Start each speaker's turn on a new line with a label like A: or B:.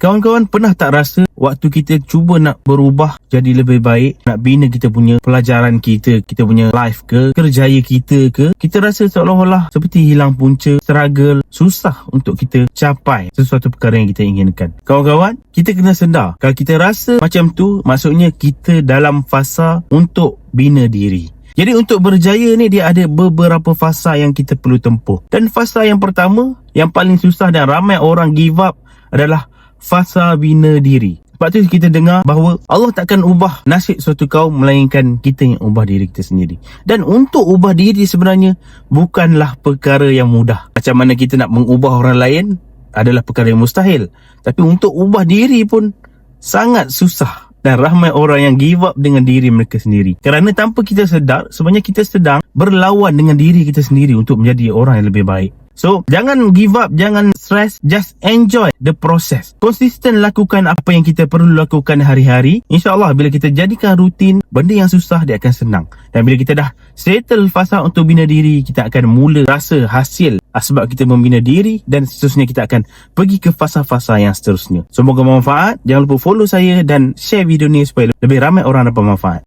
A: Kawan-kawan, pernah tak rasa waktu kita cuba nak berubah jadi lebih baik, nak bina kita punya pelajaran kita punya life ke, kerjaya kita ke, kita rasa seolah-olah seperti hilang punca, struggle, susah untuk kita capai sesuatu perkara yang kita inginkan. Kawan-kawan, kita kena sedar, kalau kita rasa macam tu, maksudnya kita dalam fasa untuk bina diri. Jadi untuk berjaya ni, dia ada beberapa fasa yang kita perlu tempuh. Dan fasa yang pertama, yang paling susah dan ramai orang give up adalah fasa bina diri. Sebab tu kita dengar bahawa Allah takkan ubah nasib suatu kaum melainkan kita yang ubah diri kita sendiri. Dan untuk ubah diri sebenarnya bukanlah perkara yang mudah. Macam mana kita nak mengubah orang lain adalah perkara yang mustahil. Tapi untuk ubah diri pun sangat susah. Dan ramai orang yang give up dengan diri mereka sendiri. Kerana tanpa kita sedar, sebenarnya kita sedang berlawan dengan diri kita sendiri untuk menjadi orang yang lebih baik. So, jangan give up, jangan stress, just enjoy the process. Konsisten lakukan apa yang kita perlu lakukan hari-hari. InsyaAllah bila kita jadikan rutin, benda yang susah dia akan senang. Dan bila kita dah settle fasa untuk bina diri, kita akan mula rasa hasil sebab kita membina diri, dan seterusnya kita akan pergi ke fasa-fasa yang seterusnya. Semoga bermanfaat. Jangan lupa follow saya dan share video ni supaya lebih ramai orang dapat manfaat.